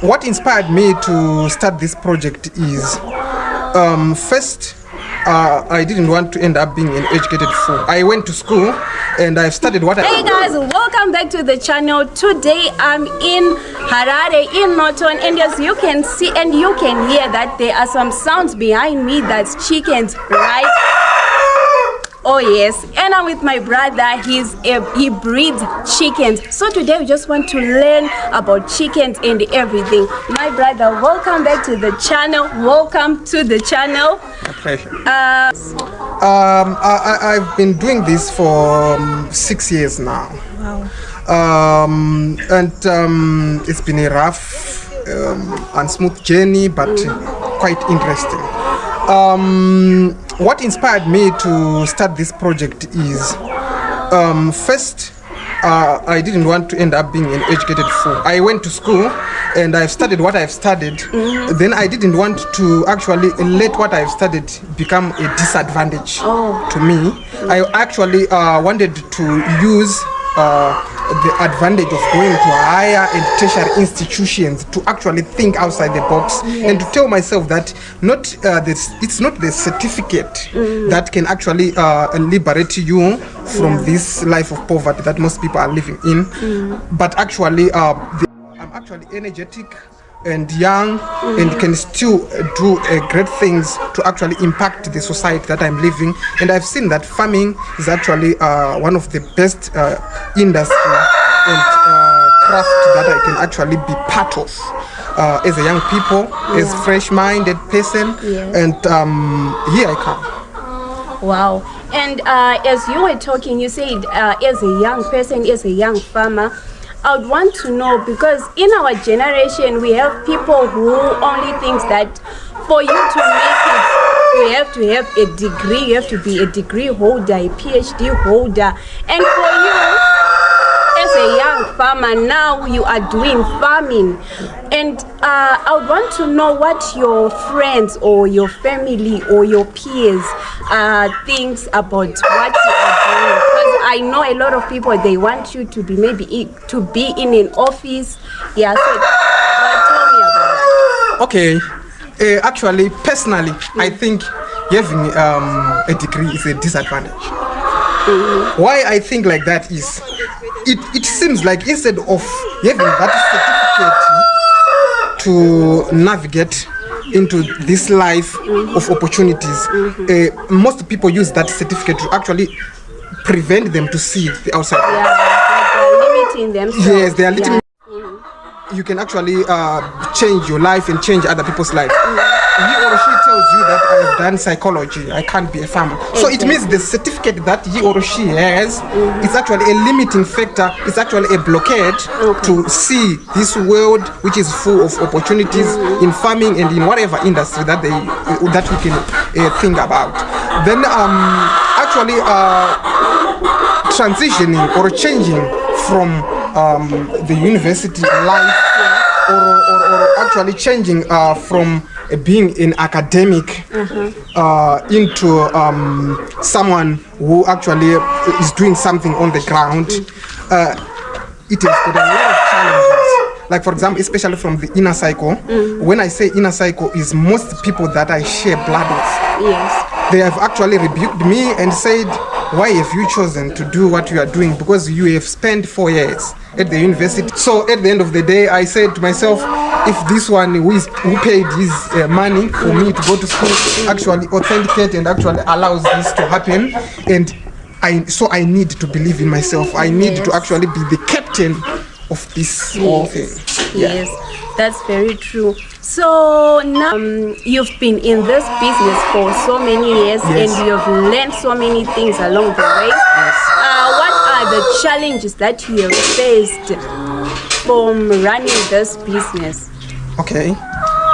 What inspired me to start this project is first, I didn't want to end up being an educated fool. I went to school and I've studied what Hey guys, welcome back to the channel. Today I'm in Harare, in Norton, and as you can see and you can hear that there are some sounds behind me. That's chickens, right? Oh yes, and I'm with my brother. He breeds chickens. So today we just want to learn about chickens and everything. My brother, welcome back to the channel. Welcome to the channel. A pleasure. I've been doing this for 6 years now. Wow. It's been a rough and smooth journey, but quite interesting. What inspired me to start this project is first, I didn't want to end up being an educated fool. I went to school and I've studied what I've studied. Then I didn't want to actually let what I've studied become a disadvantage to me. I actually wanted to use the advantage of going to higher and tertiary institutions to actually think outside the box and to tell myself that it's not the certificate that can actually liberate you from this life of poverty that most people are living in, but actually I'm actually energetic and young and can still do great things to actually impact the society that I'm living. And I've seen that farming is actually one of the best industry and craft that I can actually be part of as a young people, as fresh-minded person, and here I come. Wow. And as you were talking, you said as a young person, as a young farmer, I would want to know, because in our generation we have people who only think that for you to make it you have to have a degree, you have to be a degree holder, a PhD holder. And for you as a young farmer, now you are doing farming, and I would want to know what your friends or your family or your peers thinks about what you are doing. Because I know a lot of people, they want you to be to be in an office. Yeah, so tell me about that. Okay, actually, personally, I think having a degree is a disadvantage. Why I think like that is, it seems like instead of having that certificate to navigate into this life of opportunities, most people use that certificate to actually prevent them to see the outside. Like they're limiting themselves. Yes, they are limiting. You can actually change your life and change other people's life. He or she tells you that I have done psychology, I can't be a farmer. So it means the certificate that he or she has is actually a limiting factor, it's actually a blockade to see this world which is full of opportunities in farming and in whatever industry that we can think about. Then actually transitioning or changing from the university life or actually changing from being an academic into someone who actually is doing something on the ground, it has got a lot of challenges. Like for example, especially from the inner cycle. When I say inner cycle, is most people that I share blood with. Yes. They have actually rebuked me and said, why have you chosen to do what you are doing? Because you have spent 4 years at the university. So at the end of the day, I said to myself, if this one who paid his money for me to go to school actually authenticate and actually allows this to happen, and I need to believe in myself. I need to actually be the captain of this whole thing. Yes, that's very true. So now you've been in this business for so many years, and you've learned so many things along the way. What are the challenges that you have faced from running this business? Okay.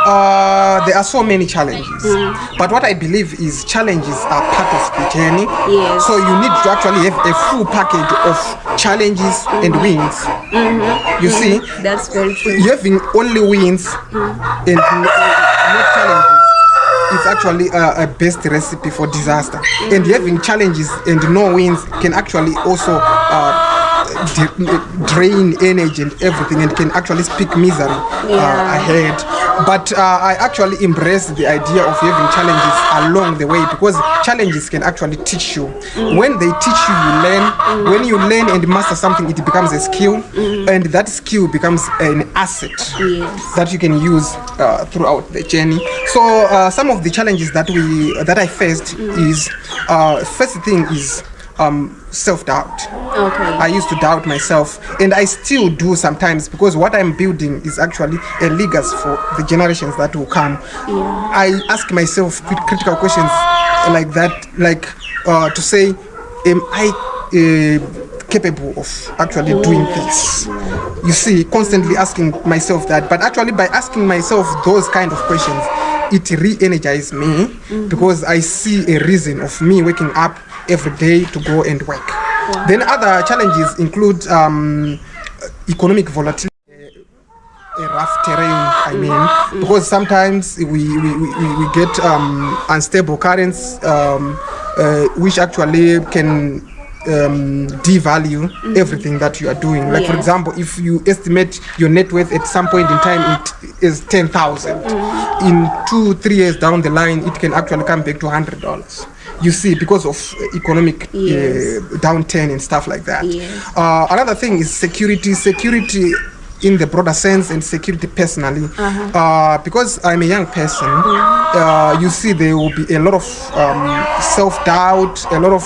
There are so many challenges, but what I believe is challenges are part of the journey. Yes. So you need to actually have a full package of challenges and wins. You see, that's very true. Having only wins and not challenges is actually a best recipe for disaster. And having challenges and no wins can actually also drain energy and everything, and can actually speak misery ahead. But I actually embrace the idea of having challenges along the way, because challenges can actually teach you. When they teach you, you learn. When you learn and master something, it becomes a skill, and that skill becomes an asset that you can use throughout the journey. So some of the challenges that I faced is first thing is self-doubt. I used to doubt myself, and I still do sometimes, because what I'm building is actually a legacy for the generations that will come. I ask myself critical questions like that, like to say, am I capable of actually doing this? You see, constantly asking myself that. But actually, by asking myself those kind of questions, it re-energizes me, because I see a reason of me waking up every day to go and work. Then other challenges include economic volatility, a rough terrain, because sometimes we get unstable currencies, which actually can devalue everything that you are doing. Like for example, if you estimate your net worth at some point in time, it is 10,000. In 2-3 years down the line, it can actually come back to $100. You see, because of economic downturn and stuff like that. Another thing is security in the broader sense, and security personally. Because I'm a young person, you see, there will be a lot of self-doubt, a lot of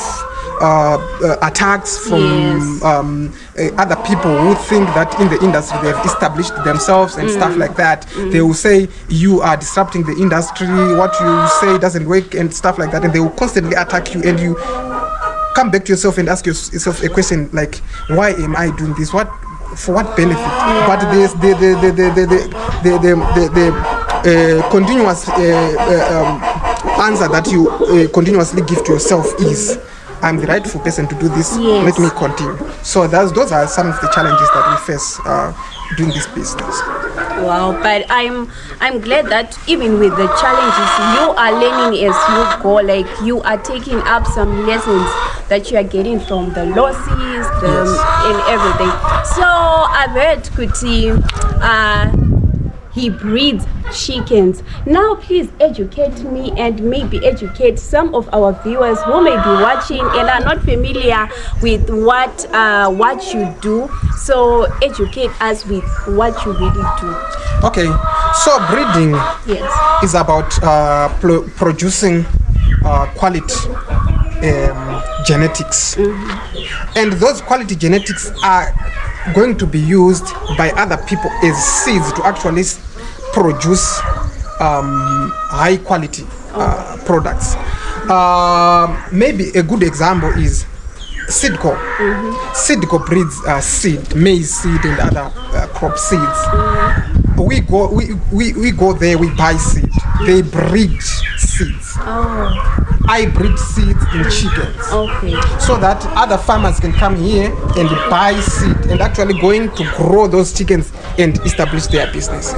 attacks from other people who think that in the industry they have established themselves and stuff like that. They will say you are disrupting the industry, what you say doesn't work and stuff like that, and they will constantly attack you, and you come back to yourself and ask yourself a question like, why am I doing this? For what benefit? But the continuous answer that you continuously give to yourself is, I'm the rightful person to do this. Let me continue. So those are some of the challenges that we face doing this business. Wow, but I'm glad that even with the challenges, you are learning as you go. Like, you are taking up some lessons that you are getting from the losses and everything. So I've heard Kuti, he breeds chickens. Now please educate me and maybe educate some of our viewers who may be watching and are not familiar with what you do. So educate us with what you really do. Okay, so breeding is about producing quality genetics, and those quality genetics are going to be used by other people as seeds to actually produce high quality products. Maybe a good example is Seedco. Seedco breeds seed, maize seed and other crop seeds. We go there, we buy seed. They breed seeds. I breed seeds in chickens. So that other farmers can come here and buy seed and actually going to grow those chickens and establish their businesses.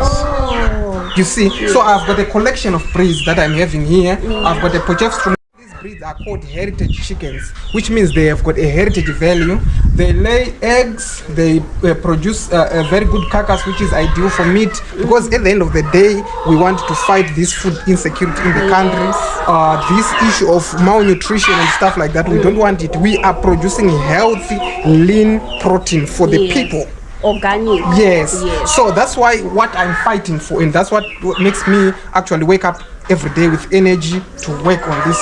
You see, so I've got a collection of breeds that I'm having here. I've got a progesterone. These breeds are called heritage chickens, which means they have got a heritage value. They lay eggs, they produce a very good carcass, which is ideal for meat, because at the end of the day, we want to fight this food insecurity in the country. This issue of malnutrition and stuff like that, we don't want it. We are producing healthy, lean protein for the people. Organic. Yes. So that's why what I'm fighting for, and that's what makes me actually wake up every day with energy to work on this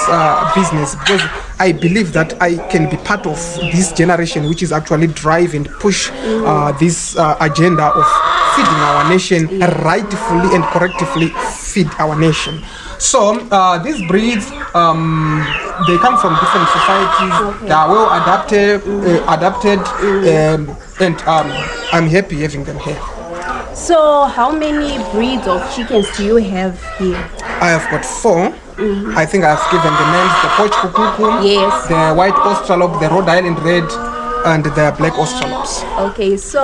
business, because I believe that I can be part of this generation which is actually drive and push this agenda of feeding our nation, rightfully and correctly feed our nation. So these breeds, they come from different societies. They are well adapted, and I'm happy having them here. So how many breeds of chickens do you have here? I have got 4. I think I've given the names: the Poch Kukuku, the White Australorp, the Rhode Island Red, and the Black Australorps. Okay, so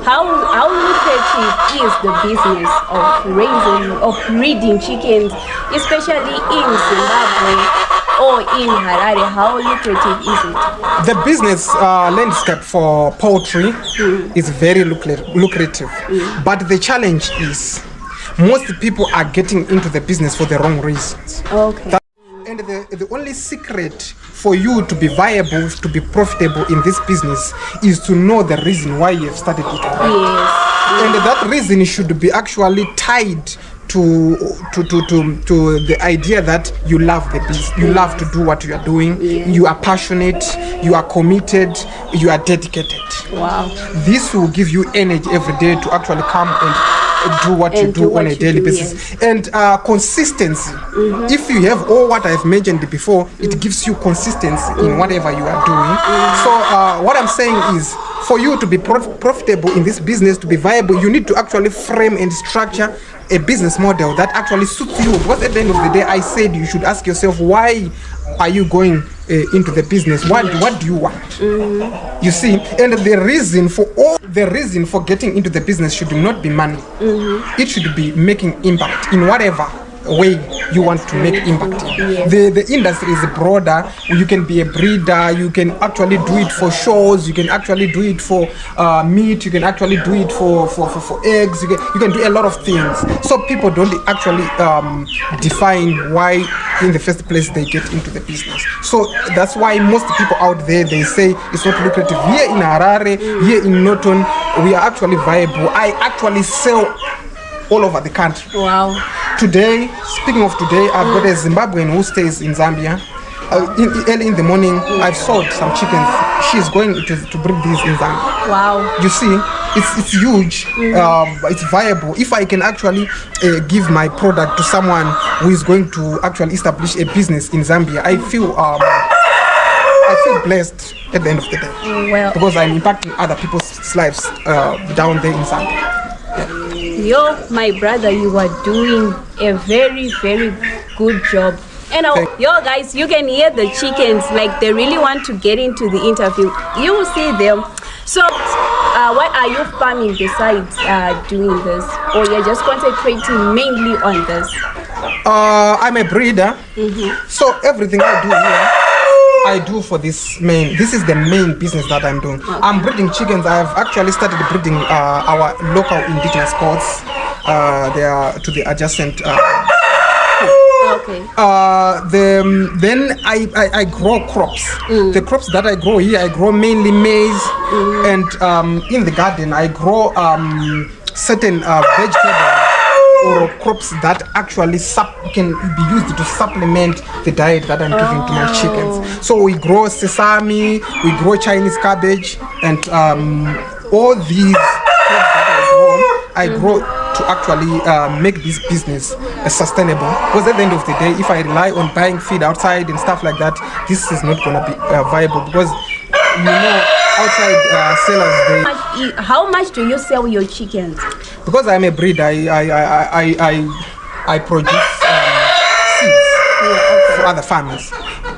how lucrative is the business of breeding chickens, especially in Zimbabwe? or in Harare, how lucrative is it? The business landscape for poultry is very lucrative, but the challenge is most people are getting into the business for the wrong reasons. Okay. And the only secret for you to be viable, to be profitable in this business is to know the reason why you have started it. Yes. And that reason should be actually tied to the idea that you love the business, you love to do what you are doing, you are passionate, you are committed, you are dedicated. Wow. This will give you energy every day to actually come and do what you do on a daily basis. Yes. And consistency. If you have all what I've mentioned before, it gives you consistency in whatever you are doing. So what I'm saying is, for you to be profitable in this business, to be viable, you need to actually frame and structure a business model that actually suits you. Because at the end of the day, I said you should ask yourself, why are you going into the business? What do you want? You see, and the reason for getting into the business should not be money. It should be making impact in whatever way you want to make impact in. The industry is broader. You can be a breeder, you can actually do it for shows, you can actually do it for meat, you can actually do it for eggs, you can do a lot of things. So people don't actually define why in the first place they get into the business. So that's why most people out there, they say it's not lucrative. Here in Harare, here in Norton, we are actually viable. I actually sell all over the country. Wow. Today, speaking of today, I've got a Zimbabwean who stays in Zambia. Early in the morning, I've sold some chickens. She's going to breed these in Zambia. Wow. You see, it's huge, it's viable. If I can actually give my product to someone who is going to actually establish a business in Zambia, I feel blessed at the end of the day. Well, because I'm impacting other people's lives down there in Zambia. Yo, my brother, you are doing a very, very good job. And yo, guys, you can hear the chickens, like they really want to get into the interview. You will see them. So, what are you farming besides doing this? Or you're just concentrating mainly on this? I'm a breeder. So everything I do here, I do for this is the main business that I'm doing. I'm breeding chickens. I've actually started breeding our local indigenous goats. They are to the adjacent. Okay. Then I grow crops. The crops that I grow here, I grow mainly maize, and in the garden I grow certain vegetables or crops that actually can be used to supplement the diet that I'm giving to my chickens. So we grow sesame, we grow Chinese cabbage, and all these crops that I grow to actually make this business sustainable. Because at the end of the day, if I rely on buying feed outside and stuff like that, this is not going to be viable, because you know outside sellers, how much do you sell your chickens? Because I'm a breeder, I produce seeds for other farmers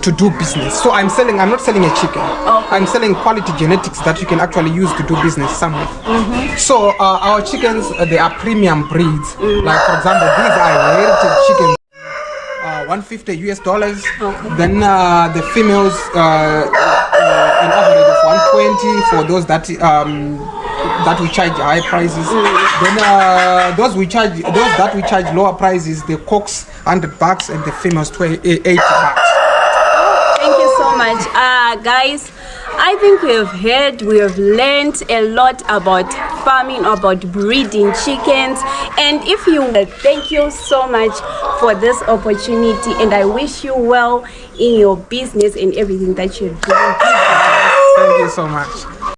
to do business. So I'm not selling a chicken. I'm selling quality genetics that you can actually use to do business somewhere. So our chickens, they are premium breeds. Like for example, these are heritage chickens. $150. Then the females an average of $120 for those that we charge high prices. Then those that we charge lower prices, the cocks $100 and the females $80. Thank you so much, guys. I think we have learned a lot about farming, about breeding chickens. And thank you so much for this opportunity, and I wish you well in your business and everything that you're doing. Thank you so much.